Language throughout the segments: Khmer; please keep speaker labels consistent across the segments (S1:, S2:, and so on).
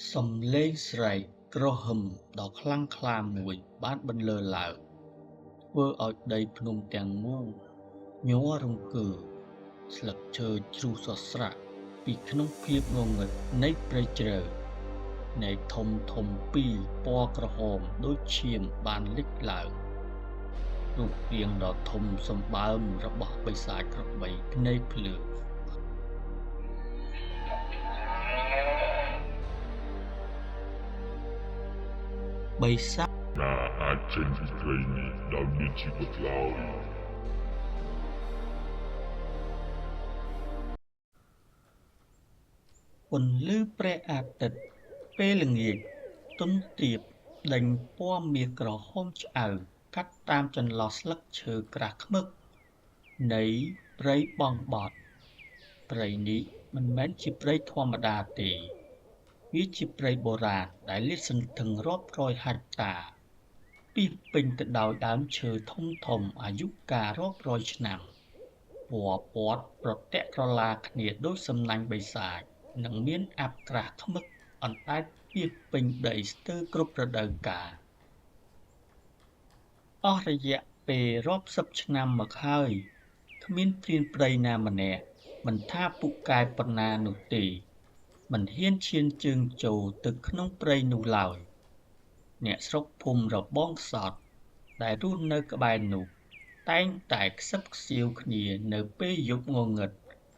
S1: សំឡេងស្រែកគ្រហឹមដ៏ខ្លាំងក្លាមួយបានបន្លឺឡើងធ្វើឲ្យដីភ្នំទាំងមូលញ័ររង្គើស្លឹកឈើជ្រុះស្រស្រាក់ពីក្នុងភាពងងឹតនៃព្រៃជ្រៅនៃធំពីរពណ៌ក្រហមដូចឈាមបានលេចឡើងរូបរាងដ៏ធំសម្បើមរបស់បិសាចក្របីភ្នែកភ្លើងបិសាច
S2: ណាអាចចេញពីព្រៃនេះដោយមានជីវិតឡើយ
S1: ពន្លឺព្រះអាទិត្យពេលល្ងាចទន់ទាបដេញពណ៌មាសក្រហមឆ្អៅកាត់តាមចន្លោះស្លឹកឈើក្រាស់ឃ្មឹកនៃព្រៃបង់បត់ព្រៃនេះមិនមែនជាព្រៃធម្មតាទេវាជាព្រៃបុរាណដែលលាតសន្ធឹងរាប់រយហិកតាពាសពេញទៅដោយដើមឈើធំអាយុកាលរាប់រយឆ្នាំពណ៌ព័ទ្ធប្រទាក់ក្រឡាគ្នាដូចសំណាញ់បិសាចនិងមានអាប់ក្រាស់ឃ្មឹកអណ្តែតពាសពេញដីស្ទើរគ្រប់រដូវកាលអស់រយៈពេលរាប់សិបឆ្នាំមកហើយគ្មានព្រានព្រៃណាម្នាក់មិនថាពូកែប៉ុណ្ណានោះទេមិនហ៊ានឈានជើងចូលទៅក្នុងព្រៃនោះឡើយអ្នកស្រុកភូមិរបងខ្សត់ដែលរស់នៅក្បែរនោះតែងតែខ្សឹបខ្សៀវគ្នានៅពេលយប់ងងឹត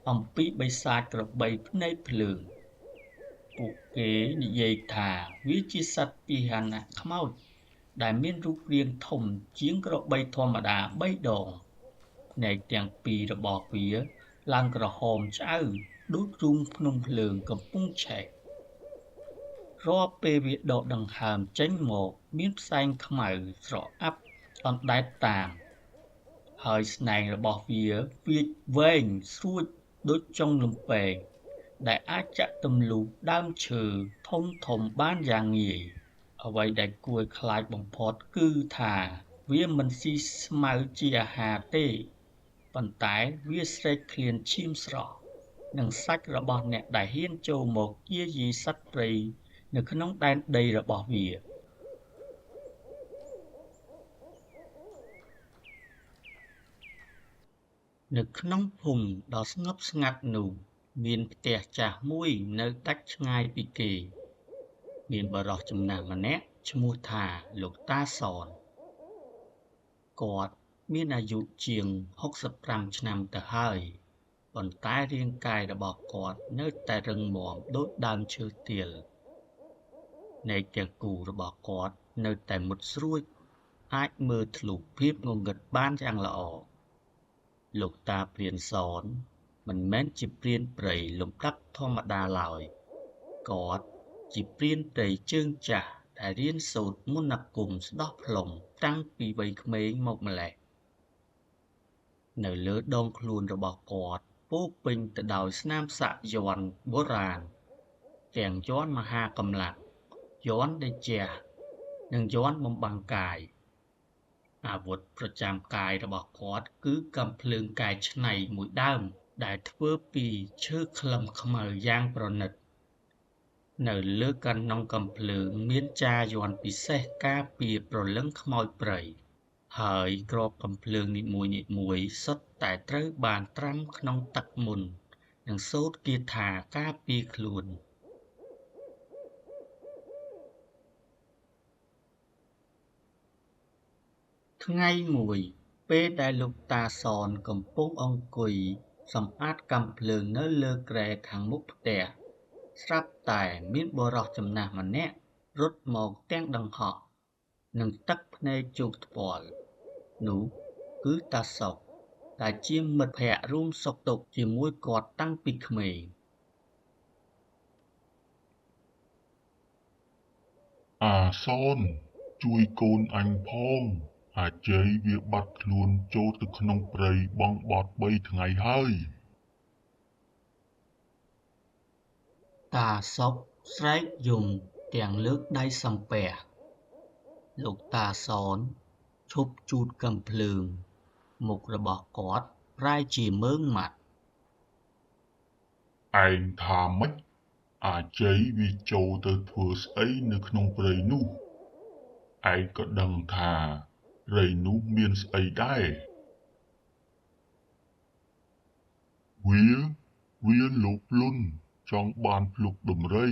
S1: អំពីបិសាចក្របីភ្នែកភ្លើងពួកគេនិយាយថាវាជាសត្វពាហនៈខ្មោចដែលមានរូបរាងធំជាងក្របីធម្មតា3 ដងភ្នែកទាំងពីររបស់វាឡើងក្រហមឆ្អៅដូចរូងភ្នំភ្លើងកំពុងឆេះរាល់ពេលវាដកដង្ហើមចេញមកមានផ្សែងខ្មៅស្រអាប់អណ្ដែតតាមហើយស្នែងរបស់វាវាចវែងស្រួចដូចចុងលំពែងដែលអាចចាក់ទម្លុះដើមឈើធំបានយ៉ាងងាយអ្វីដែលគួរខ្លាចបំផុតគឺថាវាមិនស៊ីស្មៅជាអាហារទេប៉ុន្តែវាស្រែកឃ្លានឈាមស្រស់និងសាច់របស់អ្នកដែលហ៊ានចូលមកយាយីសត្វព្រៃនៅក្នុងដែនដីរបស់វានៅក្នុងភូមិដ៏ស្ងប់ស្ងាត់នោះមានផ្ទះចាស់មួយនៅដាច់ឆ្ងាយពីគេមានបុរសចំណាស់ម្នាក់ឈ្មោះថាលោកតាសនគាត់មានអាយុជាង65ឆ្នាំទៅហើយប៉ុន្តែរាងកាយរបស់គាត់នៅតែរឹងមាំដូចដើមឈើទាលនៃទាំងគូរបស់គាត់នៅតែមុតស្រួចអាចមើលធ្លុះភាពងងឹតបានយ៉ាងល្អលោកតាព្រានសនមិនមែនជាព្រានព្រៃលំដាប់ធម្មតាឡើយគាត់ជាព្រានព្រៃជើងចាស់ដែលរៀនសូត្រមន្តអាគមស្ដោះផ្លុំតាំងពីវ័យក្មេងមកម្ល៉េះនៅលើដងខ្លួនរបស់គាត់ពោរពេញទៅដោយស្នាមសាក់យ័ន្តបុរាណទាំងយ័ន្តមហាកម្លាំងយ័ន្តតេជះនិងយ័ន្តបំបាំងកាយអាវុធប្រចាំកាយរបស់គាត់គឺកាំភ្លើងកែច្នៃមួយដើមដែលធ្វើពីឈើខ្លឹមខ្មៅយ៉ាងប្រណិតនៅលើកណ្ដុងកាំភ្លើងមានចាយ័ន្តពិសេសការពារព្រលឹងខ្មោចព្រៃហើយក្របកាំភ្លើងនីមួយៗសុទ្ធតែត្រូវបានត្រាំក្នុងទឹកមុននិងសូត្រគាថាការពារខ្លួនថ្ងៃមួយពេលដែលលោកតាសនកំពុងអង្គុយសម្អាតកាំភ្លើងនៅលើគ្រែខាងមុខផ្ទះស្រាប់តែមានបុរសចំណាស់ម្នាក់រត់មកទាំងដង្ហក់និងទឹកភ្នែកជោកថ្ពាល់នោះគឺតាសុកដែលជាមិត្តភក្តិរួមសុខទុក្ខជាមួយគាត់តាំងពីក្មេង
S2: អាសនជួយកូនអញផងអាជ័យវាបាត់ខ្លួនចូលទៅក្នុងព្រៃបង់បត់3 ថ្ងៃហើយ
S1: តាសុកស្រែកយំទាំងលើកដៃសំពះលោកតាសនឈប់ជូតកាំភ្លើងមុខរបស់គាត់ប្រែជាមើងម៉ាត់
S2: ឯងថាម៉េច ជ័យវាចូលទៅធ្វើស្អីនៅក្នុងព្រៃនោះឯងក៏ដឹងថាព្រៃនោះមានស្អីដែរវាលោភលន់ចង់បានភ្លុកដំរី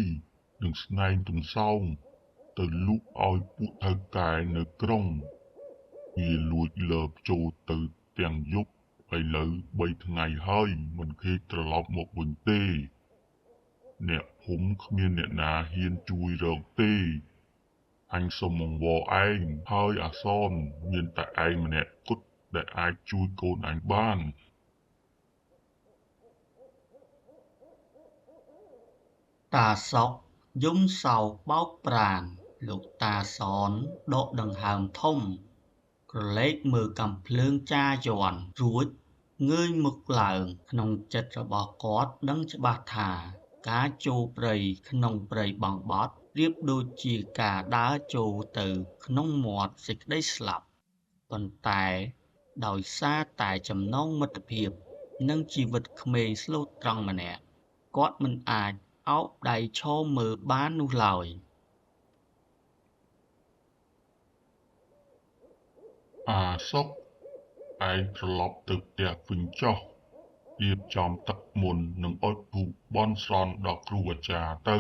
S2: និងស្នែងទន្សោងទៅលក់ឲ្យពួកថៅកែនៅក្រុងវាលួចលើបចូលទៅទាំងយប់ឥឡូវ3ថ្ងៃហើយមិនឃើញត្រឡប់មកវិញទេអ្នកភូមិគ្មានអ្នកណាហ៊ានជួយរកទេអញសុំអង្វរឯងហើយអាសនមានតែឯងម្នាក់គត់ដែលអាចជួយកូនអញបាន
S1: តាសុកយំសោកបោកប្រាណលោកតាសនដកដង្ហើមធំក្រឡេកមើលកាំភ្លើងចាយ័ន្តរួចងើយមុខឡើងក្នុងចិត្តរបស់គាត់ដឹងច្បាស់ថាការចូលព្រៃក្នុងព្រៃបង់បត់ប្រៀបដូចជាការដើរចូលទៅក្នុងមាត់សេចក្តីស្លាប់ប៉ុន្តែដោយសារតែចំណងមិត្តភាពនិងជីវិតក្មេងស្លូតត្រង់ម្នាក់គាត់មិនអាចអោបដៃឈរមើលបាននោះឡើយ
S2: អាសុកឯងត្រឡប់ទៅផ្ទះវិញចុះរៀបចំទឹកមន្តនិងអុជធូបបន់ស្រន់ដល់គ្រូអាចារ្យទៅ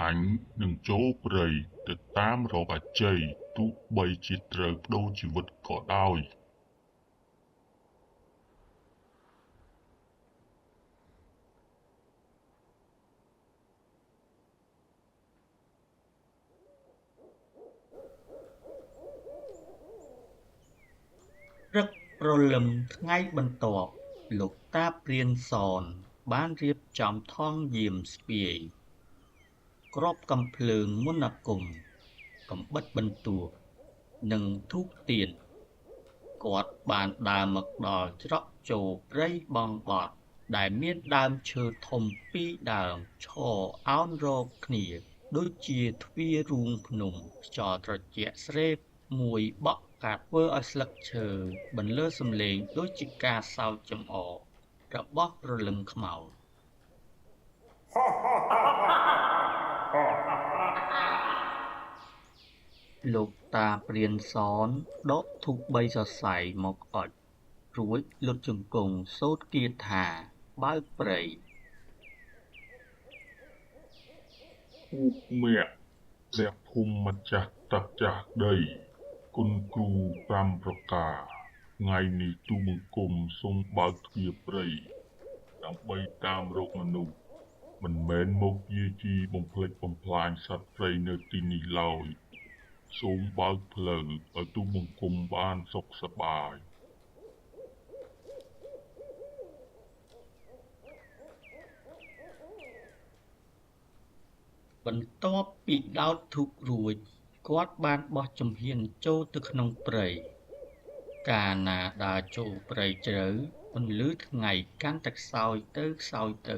S2: អញនឹងចូលព្រៃទៅតាមរកអជ័យទោះបីជាត្រូវប្តូរជីវិតក៏ដោយ
S1: ព្រឹកព្រលឹមថ្ងៃបន្ទាប់លោកតាព្រានសនបានរៀបចំថង់យាមស្ពាយគ្រាប់កាំភ្លើងមន្តអាគមកំបិតបន្ទោះនិងធូបទៀនគាត់បានដើរមកដល់ច្រកចូលព្រៃបង់បត់ដែលមានដើមឈើធំពីរដើមឈរអោនរកគ្នាដូចជាទ្វាររូងភ្នំខ្យល់ត្រជាក់ស្រេបមួយបក់កាត់ធ្វើឲ្យស្លឹកឈើបន្លឺសំឡេងដូចជាការសើចចំអករបស់ព្រលឹងខ្មៅលោកតាព្រានសនដកធូប3សរសៃមកអុជរួចលុតជង្គង់សូត្រគាថាបើកព្រៃ
S2: ពួកមាក់ព្រះភូមិម្ចាស់តាចាស់ដីគុណគ្រូ5ប្រការថ្ងៃនេះទូបង្គំសូមបើកទ្វារព្រៃដើម្បីតាមរកមនុស្សមិនមែនមកយាជីបំផ្លិចបំផ្លាញសត្វព្រៃនៅទីនេះឡើយសូមបើកផ្លូវឲ្យទូបង្គំបានសុខសប្បាយ
S1: បន្ទាប់ពីដោតធូបរួចគាត់បានបោះជំហានចូលទៅក្នុងព្រៃកាលណាដើរចូលព្រៃជ្រៅពន្លឺថ្ងៃកាន់តែខ្សោយទៅ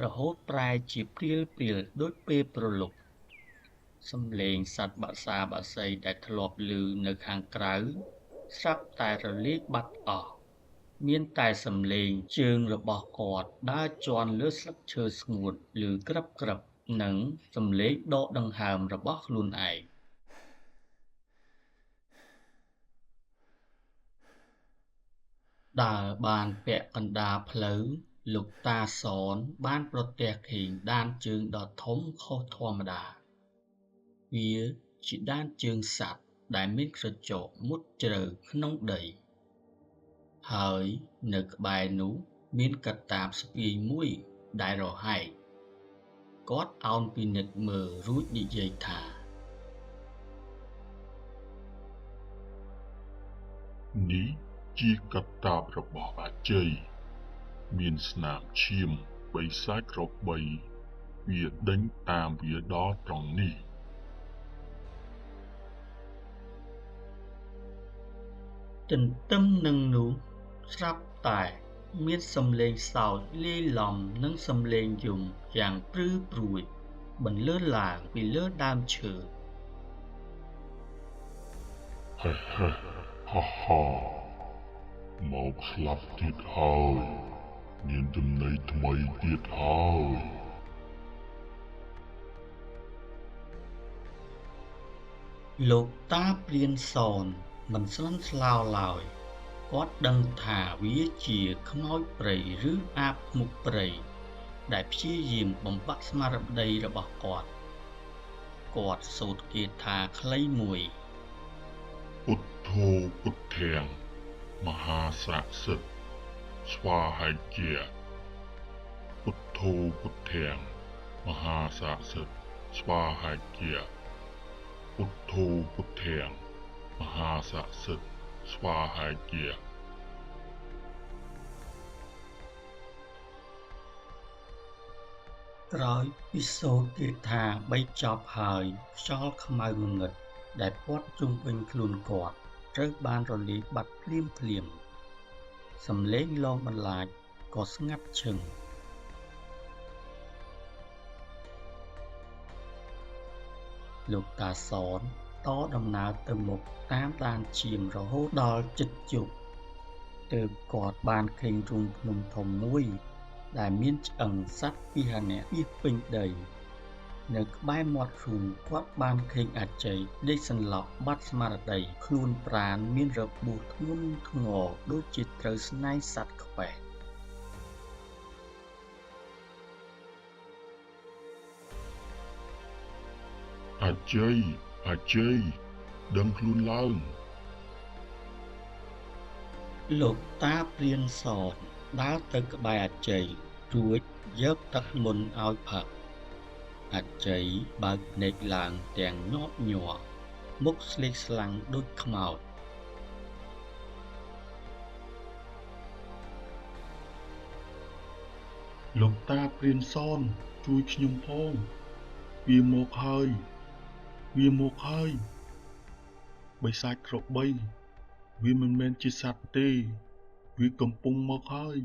S1: រហូតប្រែជាព្រាលដូចពេលព្រលប់សំឡេងសត្វបក្សាបក្សីដែលធ្លាប់ឮនៅខាងក្រៅស្រាប់តែរលាយបាត់អស់មានតែសំឡេងជើងរបស់គាត់ដើរជាន់លើស្លឹកឈើស្ងួតឮក្រឹបនិងសំឡេងដកដង្ហើមរបស់ខ្លួនឯងដើរបានពាក់កណ្ដាលផ្លូវលោកតាសនបានប្រទះឃើញដានជើងដ៏ធំខុសធម្មតាវាជាដានជើងសត្វដែលមានក្រចកមុតជ្រៅក្នុងដីហើយនៅក្បែរនោះមានកតាបស្ពាយមួយដែលរហែកគាត់អោនពិនិត្យមើលរួចនិយាយថា
S2: នេះជាកតាបរបស់អាជ័យមានស្នាមឈាមបិសាចក្របីវាដេញតាមវាដល់ត្រង់នេះ
S1: ទន្ទឹមនឹងនោះស្រាប់តែមានសំឡេងសើចលាយឡំនឹងសំឡេងយំយ៉ាងព្រឺព្រួយបន្លឺឡើងពីលើដើមឈើ
S2: ហាមកស្លាប់ទៀតហើយមានចំណីថ្មីទៀតហើយ
S1: លោកតាព្រានសនមិនស្លន់ស្លោឡើយគាត់ដឹងថាវាជាខ្មោចព្រៃឬអាបមុខព្រៃដែលព្យាយាមបំបាក់ស្មារតីរបស់គាត់សូត្រគាថាខ្លីមួយ
S2: ពុទ្ធោពុទ្ធាំមហាស័ក្តិសិទ្ធិស្វាហៃជាពុទ្ធោពុទ្ធាំមហាស័ក្តិសិទ្ធិស្វាហៃជាពុទ្ធោពុទ្ធាំមហាស័ក្តិសិទ្ធិស្វាហៃជា
S1: ក្រោយពីសូត្រគាថា3ចប់ហើយខ្យល់ខ្មៅងងឹតដែលព័ទ្ធជុំវិញខ្លួនគាត់ត្រូវបានរលាយបាត់ភ្លាមសំឡេងលងបន្លាចក៏ស្ងាត់ឈឹងលោកតាសនតដំណើរទៅមុខតាមដានឈាមរហូតដល់ជិតយប់ទើបគាត់បានឃើញរូងភ្នំធំមួយដែលមានឆ្អឹងសត្វពាហនៈពាសពេញដីនៅក្បែរមាត់រូងគាត់បានឃើញអាជ័យដេកសន្លប់បាត់ស្មារតីខ្លួនប្រាណមានរបួសធ្ងន់ធ្ងរដូចជាត្រូវស្នែងសត្វខ្វែស
S2: អាជ័យដឹងខ្លួនឡើង
S1: លោកតាព្រានសនដើរទៅក្បែរអាជ័យរួចយកទឹកមុនឲ្យផឹកអាជ័យបើកភ្នែកឡើងទាំងញាប់ញ័រមុខស្លេកស្លាំងដូចខ្មោចលោកតាព្រានសនជួយខ្ញុំផងវាមកហើយបិសាចក្របីវាមិនមែនជាសត្វទេវាកំពុងមកហើយ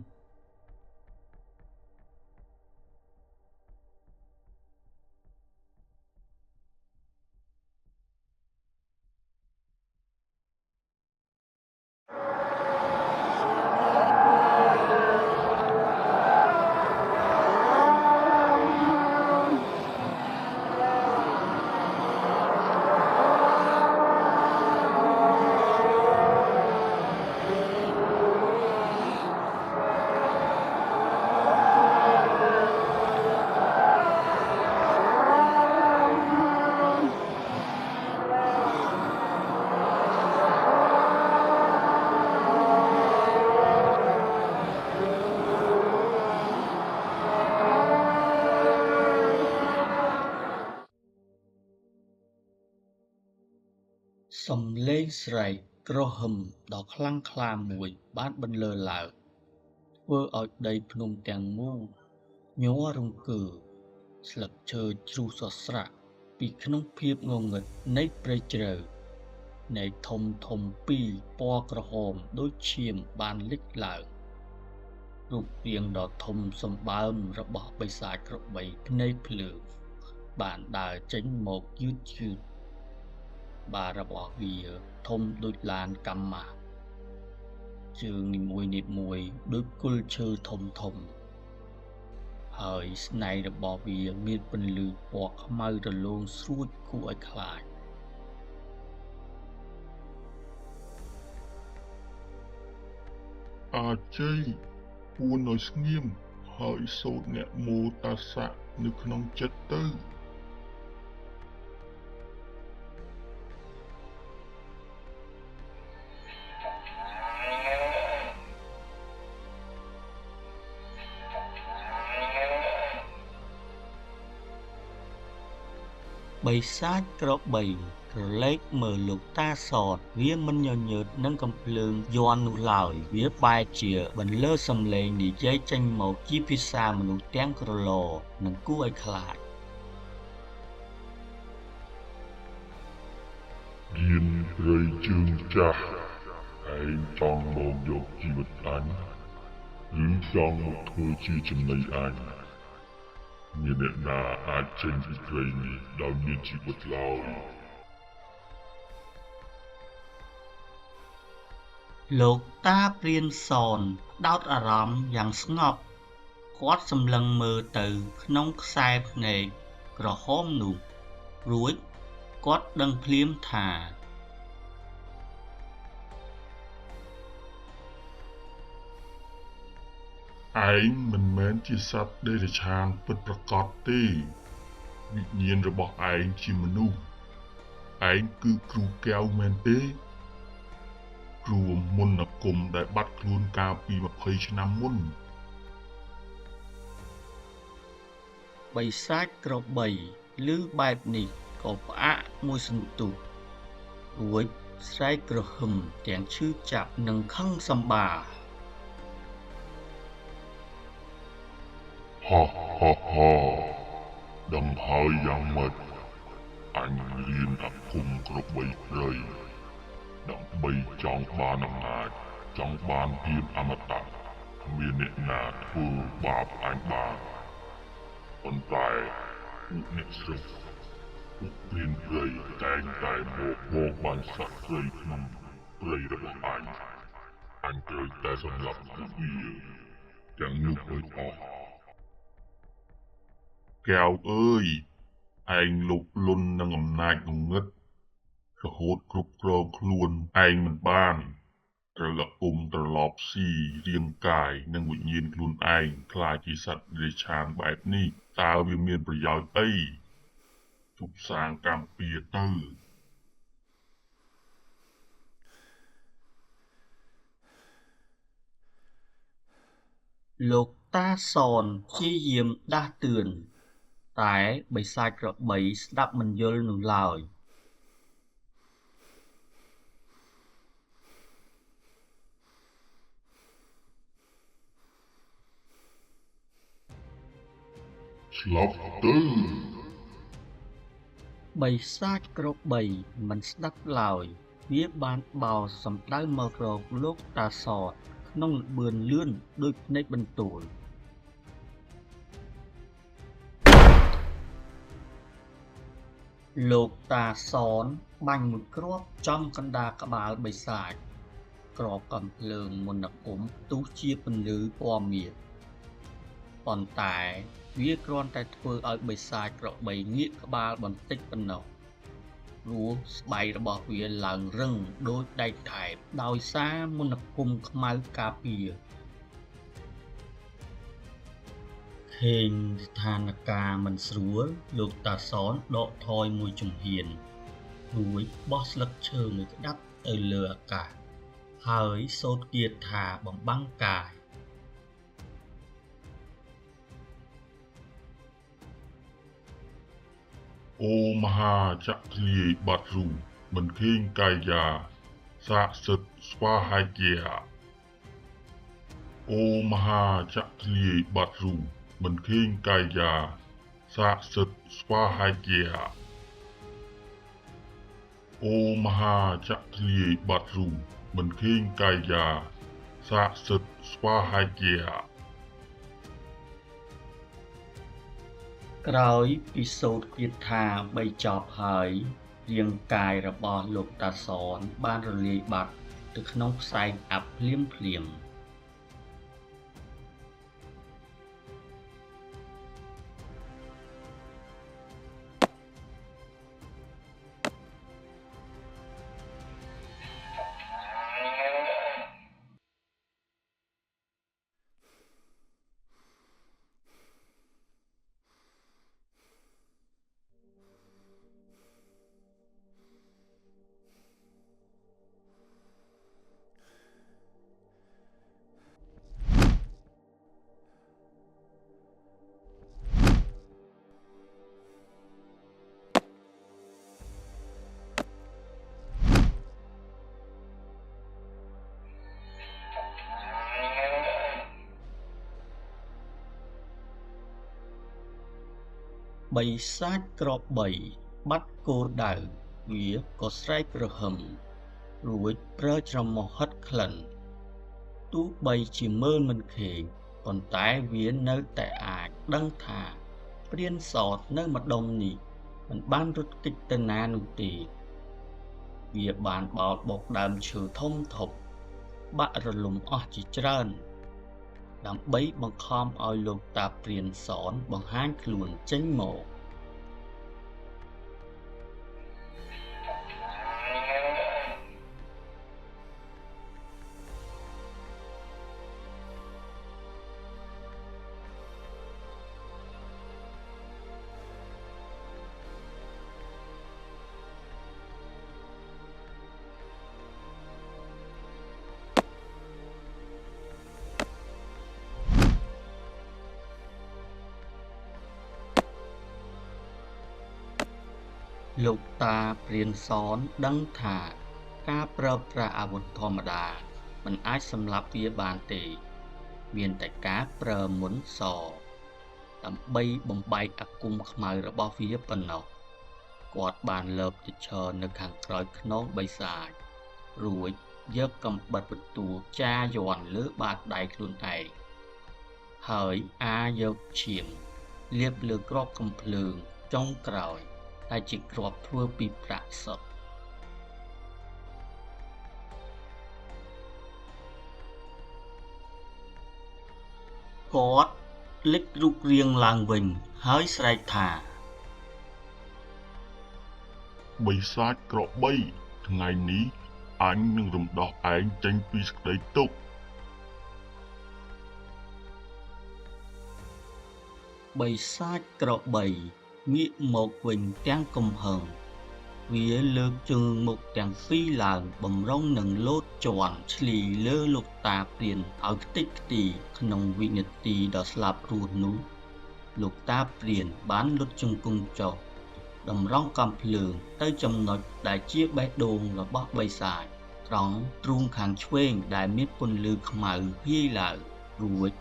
S1: សំឡេងស្រែកគ្រហឹមដ៏ខ្លាំងក្លាមួយបានបន្លឺឡើងធ្វើឲ្យដីភ្នំទាំងមូលញ័ររង្គើស្លឹកឈើជ្រុះស្រស្រាក់ពីក្នុងភាពងងឹតនៃព្រៃជ្រៅនៃធំពីរពណ៌ក្រហមដូចឈាមបានលេចឡើងរូបរាងដ៏ធំសម្បើមរបស់បិសាចក្របីភ្នែកភ្លើងបានដើរចេញមកយឺតបារបស់វាធំដូចឡានកម្មាជើងនីមួយដូចគល់ឈើធំហើយស្នែងរបស់វាមានពន្លឺពណ៌ខ្មៅរលោងស្រួចគួរឲ្យខ្លាច
S2: អាជ័យគួរឲ្យស្ងៀមហើយសូត្រអ្នកមោតាសៈនៅក្នុងចិត្តទៅ
S1: បិសាចក្របីក្រឡេកមើលលោកតាសតវាមិនញញើតនឹងកំភ្លើងយ័ន្តនោះឡើយវាបែរជាបន្លឺសំឡេងនិយាយចេញមកជាភាសាមនុស្សទាំងក្រឡនិងគួរឲ្យខ្លាច
S2: យានព្រៃជើងចាស់ឯងចង់មកយកជីវិតអញឬចង់មកធ្វើជាចំណីអញមានអ្នកណាអាចចេញពីព្រៃនេះដោយមានជីវិតឡើយ
S1: លោកតាព្រានសនដោតអារម្មណ៍យ៉ាងស្ងប់គាត់សម្លឹងមើលទៅក្នុងខ្សែភ្នែកក្រហមនោះរួច គាត់ដឹងភ្លាមថា
S2: ឯងមិនមែនជាសត្វដេរឆានពិតប្រាកដទេវិញ្ញាណរបស់ឯងជាមនុស្សឯងគឺគ្រូកែវមែនទេគ្រូមន្តអាគមដែលបាត់ខ្លួនកាលពី20ឆ្នាំមុន
S1: បិសាចក្របីឮបែបនេះក៏ផ្អាកមួយសន្ទុះរួចស្រែកក្រហឹមទាំងឈឺចាប់និងខឹងសម្បារ
S2: ហាហាហាដឹងហើយយ៉ាងម៉េចអញរៀនអាគមក្របីព្រៃដើម្បីចង់បានអំណាចចង់បានភាពអមតៈគ្មានអ្នកណាធ្វើបាបអញបានប៉ុន្តែពួកអ្នកស្រុកពួកព្រានព្រៃតែងតែមកបានសត្វព្រៃក្នុងព្រៃរបស់អញត្រូវតែសម្លាប់ពួកវាទាំងនោះឲ្យអស់កែវអើយឯងលុបលន់នឹងអំណាចងងឹតរហូតគ្រប់គ្រងខ្លួនឯងមិនបានត្រូវអាគមត្រឡប់ស៊ីរាងកាយនិងវិញ្ញាណខ្លួនឯងខ្លាចជាសត្វរាឆានបែបនេះតើវាមានប្រយោជន៍អីជប់សាងកម្មពៀទៅ
S1: លោកតាសនព្យាយាមដាស់តឿនតែបិសាចក្របីស្ដាប់មិនយល់នោះឡើយ
S2: ស្លាប់ទៅ
S1: បិសាចក្របីមិនស្ដាប់ឡើយវាបានបោលសំដៅមករកលោកតាសនក្នុងល្បឿនលឿនដូចភ្នែកបន្ទួលលោកតាសនបាញ់មួយគ្រាប់ចំកណ្ដាលក្បាលបិសាចគ្រាប់កាំភ្លើងមន្តអាគមផ្ទុះជាពន្លឺពណ៌មាសប៉ុន្តែវាគ្រាន់តែធ្វើឲ្យបិសាចក្របីងាកក្បាលបន្តិចប៉ុណ្ណោះព្រោះស្បែករបស់វាឡើងរឹងដូចដែកថែបដោយសារមន្តអាគមខ្មៅការពារឃើញស្ថានភាពមិនស្រួលលោកតាសនដកថយមួយជំហានរួចបោះស្លឹកឈើមួយក្តាប់ទៅលើអាកាសហើយសូត្រគាថាបំបាំងកាយ
S2: អូមហាចក្រលាយបាត់រូបមិនឃើញកាយាសាកសិទ្ធស្វាហាយាអូមហាចក្រលាយបាត់រូបមិនឃើញកាយាសាកសិទ្ធស្វាហាយាអូមហាចក្រលាយបាត់រូបមិនឃើញកាយាសាកសិទ្ធស្វាហាយា
S1: ក្រោយពីសូត្រគាថា3ចប់ហើយរាងកាយរបស់លោកតាសនបានរលាយបាត់ទៅក្នុងផ្សែងអាប់ភ្លាមបិសាចក្របីបាត់គោលដៅវាក៏ស្រែកក្រហមរួចប្រើច្រមុះហិតក្លិនទោះបីជាមើលមិនឃើញប៉ុន្តែវានៅតែអាចដឹងថាព្រានសតនៅម្ដុំនេះមិនបានរត់គេចទៅណានោះទេវាបានបោលបុកដើមឈើធំធំបាក់រលំអស់ជាច្រើនដើម្បីបង្ខំឲ្យលោកតាព្រានសនបង្ហាញខ្លួនចេញមក លោកតាព្រានសនដឹងថាការប្រើប្រាស់អាវុធធម្មតាមិនអាចសម្លាប់វាបានទេមានតែការប្រើមុនសដើម្បីបំបែកអាគមខ្មៅរបស់វាប៉ុណ្ណោះគាត់បានលើកទៅឈរនៅខាងក្រោយខ្នងបិសាចរួចយកកាំបិតបន្ទោះចាយ័ន្តលើបាតដៃខ្លួនឯងហើយអាយកឈាមលាបលើគ្រាប់កាំភ្លើងចុងក្រោយដែលជាគ្រាប់ធ្វើពីប្រាក់សុទ្ធគាត់លេចរូបរាងឡើងវិញហើយស្រែកថា
S2: បិសាចក្របីថ្ងៃនេះអញនឹងរំដោះឯងចេញពីសេចក្តីទុក្ខ
S1: បិសាចក្របីងាកមកវិញទាំងកំហឹងវាលើកជើងមុខទាំងពីរឡើងបំរុងនឹងលោតជាន់ឆ្លីលើលោកតាព្រានឲ្យខ្ទេចខ្ទីក្នុងវិនាទីដ៏ស្លាប់រស់នោះលោកតាព្រានបានលុតជង្គង់ចុះតម្រង់កាំភ្លើងទៅចំណុចដែលជាបេះដូងរបស់បិសាចត្រង់ទ្រូងខាងឆ្វេងដែលមានពន្លឺខ្មៅភាយឡើងរួច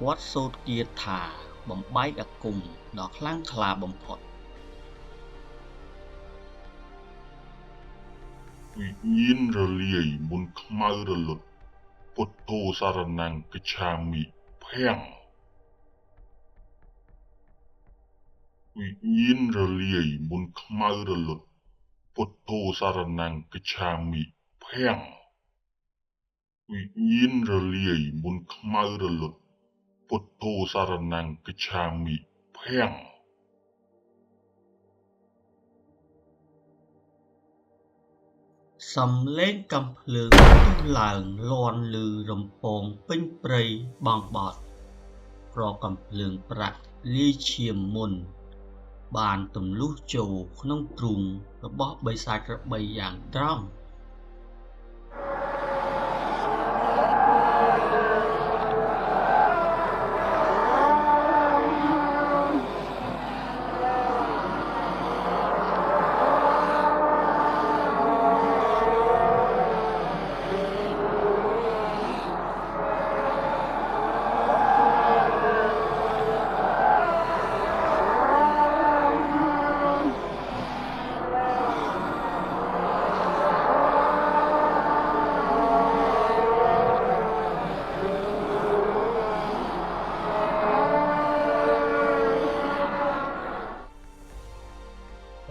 S1: គាត់សូត្រគាថាបំបែកអាគមដ៏ខ្លាំងក្លាបំផុត
S2: វិញ្ញាណរលាយមុនខ្មៅរលត់ពុទ្ធោសារណង្គកច្ឆាមិភាំងវិញ្ញាណរលាយមុនខ្មៅរលត់ពុទ្ធោសារណង្គកច្ឆាមិភាំងវិញ្ញាណរលាយមុនខ្មៅរលត់ពុទ្ធោសារណង្គកច្ឆាមិភាំង
S1: សំឡេងកាំភ្លើងផ្ទុះឡើងលាន់ឮរំពងពេញព្រៃបង់បត់គ្រាប់កាំភ្លើងប្រាក់លាយឈាមមុនបានទម្លុះចូលក្នុងទ្រូងរបស់បិសាចក្របីយ៉ាងត្រង់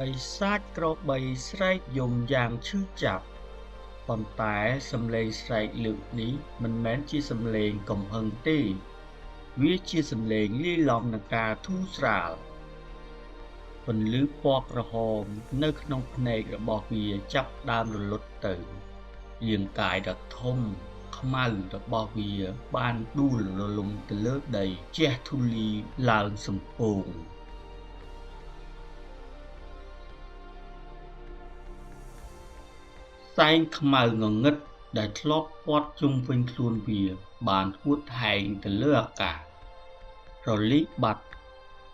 S1: បិសាចក្របីស្រែកយំយ៉ាងឈឺចាប់ប៉ុន្តែសំឡេងស្រែកលើកនេះមិនមែនជាសំឡេងកំហឹងទេវាជាសំឡេងលាយឡំនឹងការធូរស្រាលពន្លឺពណ៌ក្រហមនៅក្នុងភ្នែករបស់វាចាប់ដើមរលត់ទៅរាងកាយដ៏ធំខ្មៅរបស់វាបានដួលរលំទៅលើដីជះធូលីឡើងសំពងសែងខ្មៅងងឹតដែលធ្លាប់ព័ទ្ធជុំវិញខ្លួនវាបានហួតហែងទៅលើអាកាសរលាយបាត់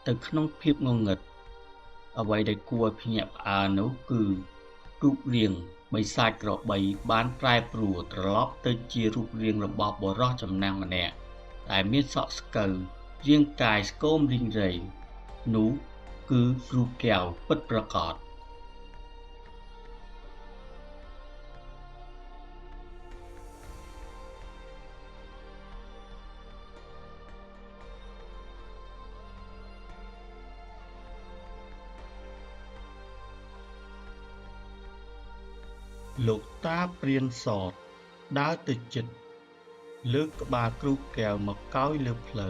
S1: ទៅក្នុងភាពងងឹតអ្វីដែលគួរឲ្យភ្ញាក់ផ្អើលនោះគឺរូបរាងបិសាចក្របីបានប្រែប្រួលត្រឡប់ទៅជារូបរាងរបស់បុរសចំណាំងម្នាក់ដែលមានសក់ស្កូវរាងកាយស្គមរីងរៃនោះគឺគ្រូកែវពិតប្រាកដលោកតាព្រានសតដើរទៅជិតលើកក្បាលគ្រូកែវមកកោយលើភ្លៅ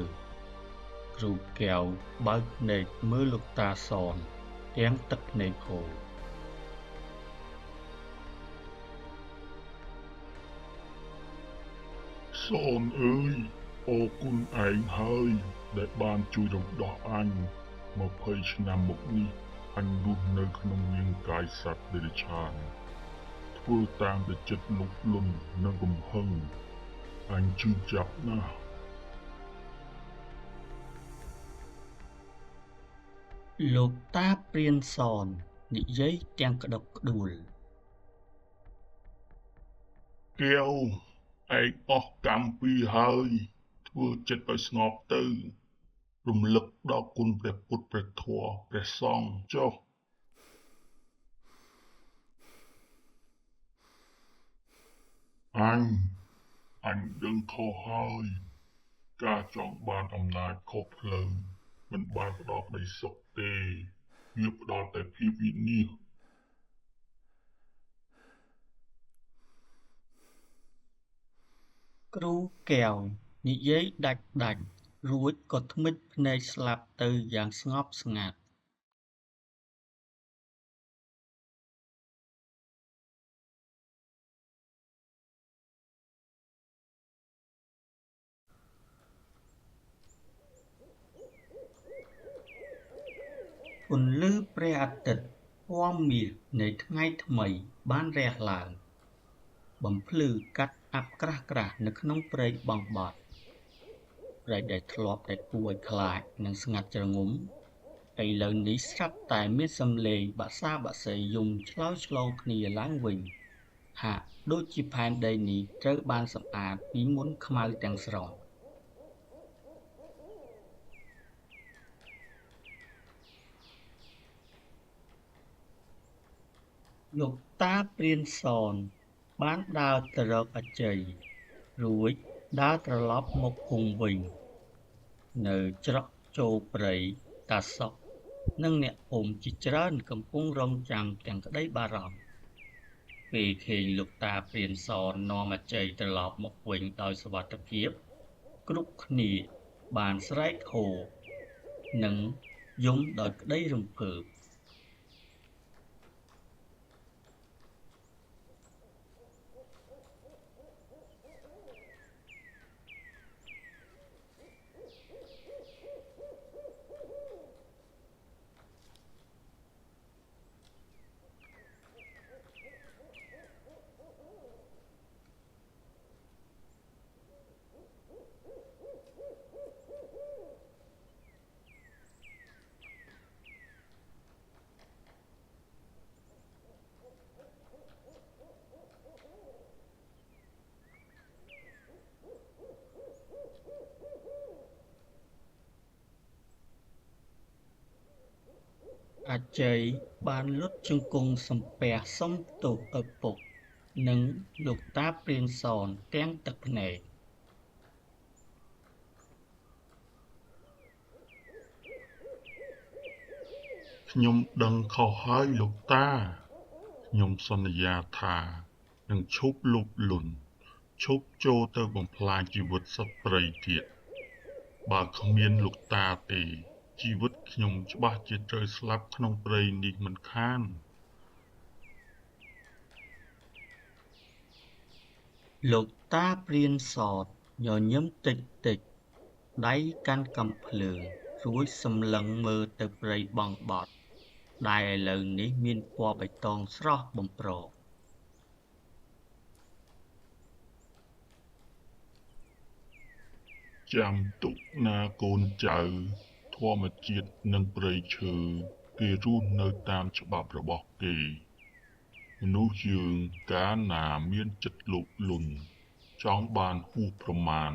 S1: គ្រូកែវបើកភ្នែកមើលលោកតាសនទាំងទឹកភ្នែកហូរ
S2: សនអើយអរគុណឯងហើយដែលបានជួយរំដោះអញ20ឆ្នាំមកនេះអញរស់នៅក្នុងរាងកាយសត្វដេរឆានធ្វើតាមតែចិត្តលុបលុននិងកំហឹងអញជឿចាប់ណាស់
S1: លោកតាព្រានសន និយាយទាំងក្តុកក្តួល
S2: កែវឯងអស់កម្មពីហើយធ្វើចិត្តឲ្យស្ងប់ទៅរំលឹកដល់គុណព្រះពុទ្ធព្រះធម៌ព្រះសង្ឃចុះអញដឹងខុសហើយការចង់បានអំណាចខុសផ្លូវមិនបានផ្ដល់ក្តីសុខទេវាផ្ដល់តែភាពវិនាស
S1: គ្រូកែវនិយាយដាច់រួចក៏ធ្មេចភ្នែកស្លាប់ទៅយ៉ាងស្ងប់ស្ងាត់ពន្លឺព្រះអាទិត្យពណ៌មាសនៃថ្ងៃថ្មីបានរះឡើងបំភ្លឺកាត់អាប់ក្រាស់ៗនៅក្នុងព្រៃបង់បត់ព្រៃដែលធ្លាប់តែគួរឲ្យខ្លាចនិងស្ងាត់ជ្រងំឥឡូវនេះស្រាប់តែមានសំឡេងបក្សាបក្សីយំឆ្លើយឆ្លងគ្នាឡើងវិញហាក់ដូចជាផែនដីនេះត្រូវបានសម្អាតពីមុនខ្មៅទាំងស្រុងលោកតាព្រានសនបានដើរទៅរកអជ័យរួចដើរត្រឡប់មកភូមិវិញនៅច្រកចូលព្រៃតាសុកនិងអ្នកភូមិជាច្រើនកំពុងរង់ចាំទាំងក្តីបារម្ភពេលឃើញលោកតាព្រានសននាំអជ័យត្រឡប់មកវិញដោយសុវត្ថិភាពគ្រប់គ្នាបានស្រែកហ៊ោនិងយំដោយក្តីរំភើបអជ័យបានលុតជង្គង់សំពះសុំទោសឪពុកនិងលោកតាព្រានសនទាំងទឹកភ្នែក
S2: ខ្ញុំដឹងខុសហើយលោកតាខ្ញុំសន្យាថានឹងឈប់លោភលន់ឈប់ចូលទៅបំផ្លាញជីវិតសត្វព្រៃទៀតបើគ្មានលោកតាទេជីវិតខ្ញុំច្បាស់ជាត្រូវស្លាប់ក្នុងព្រៃនេះមិនខាន
S1: លោកតាព្រានសនញញឹមតិចដៃកាន់កាំភ្លើងរួចសម្លឹងមើលទៅព្រៃបង់បត់ដែលឥឡូវនេះមានពណ៌បៃតងស្រស់បំព្រង
S2: ចាំទុកណាកូនចៅធម្មជាតិនិងព្រៃឈើគេរស់នៅតាមច្បាប់របស់គេមនុស្សយើងកាលណាមានចិត្តលោភលន់ចង់បានហួសប្រមាណ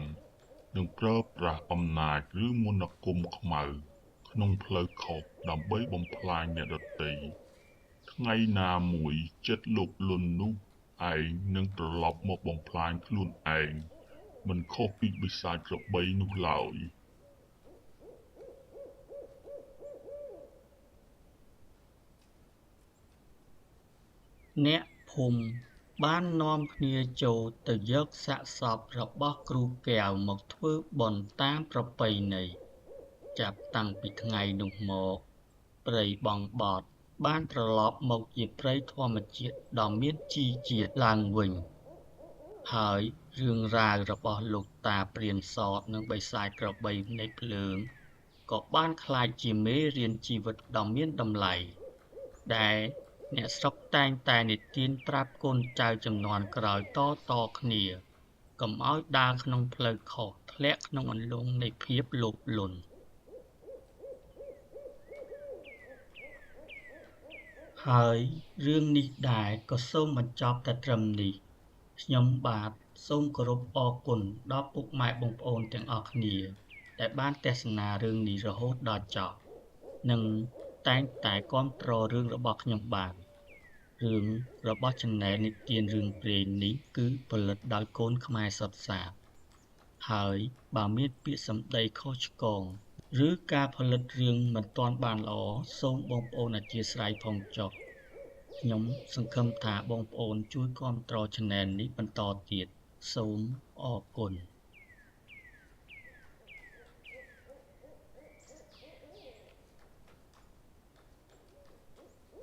S2: នឹងប្រើប្រាស់អំណាចឬមន្តអាគមខ្មៅក្នុងផ្លូវខុសដើម្បីបំផ្លាញអ្នកដទៃថ្ងៃណាមួយចិត្តលោភលន់នោះឯងនឹងត្រឡប់មកបំផ្លាញខ្លួនឯងមិនខុសពីបិសាចក្របីនោះឡើយ
S1: អ្នកភូមិបាននាំគ្នាចូលទៅយកសាកសពរបស់គ្រូកែវមកធ្វើបុណ្យតាមប្រពៃណីចាប់តាំងពីថ្ងៃនោះមកព្រៃបង់បត់បានត្រឡប់មកជាព្រៃធម្មជាតិដ៏មានជីជាតិឡើងវិញហើយរឿងរ៉ាវរបស់លោកតាព្រានសតនិងបិសាចក្របីនៃភ្លើងក៏បានក្លាយជាមេរៀនជីវិតដ៏មានតម្លៃដែលអ្នកស្រុកតែងតែនិទានប្រាប់កូនចៅជំនាន់ក្រោយតគ្នាកុំឲ្យដើរក្នុងផ្លូវខុសធ្លាក់ក្នុងអន្លង់នៃភាពលោភលន់ ហើយរឿងនេះដែរក៏សូមបញ្ចប់តែត្រឹមនេះខ្ញុំបាទសូមគោរពអរគុណដល់ពុកម៉ែបងប្អូនទាំងអស់គ្នាដែលបានទស្សនារឿងនេះរហូតដល់ចប់និងតែងតែគាំទ្ររឿងរបស់ខ្ញុំបាទរឿងរបស់ Channel និទានរឿងព្រេងនេះគឺផលិតដោយកូនខ្មែរសុទ្ធសាធហើយបើមានពាក្យសម្ដីខុសឆ្គងឬការផលិតរឿងមិនទាន់បានល្អសូមបងប្អូនអធ្យាស្រ័យផងចុះខ្ញុំសង្ឃឹមថាបងប្អូនជួយគាំទ្រ Channel នេះបន្តទៀតសូមអរគុណ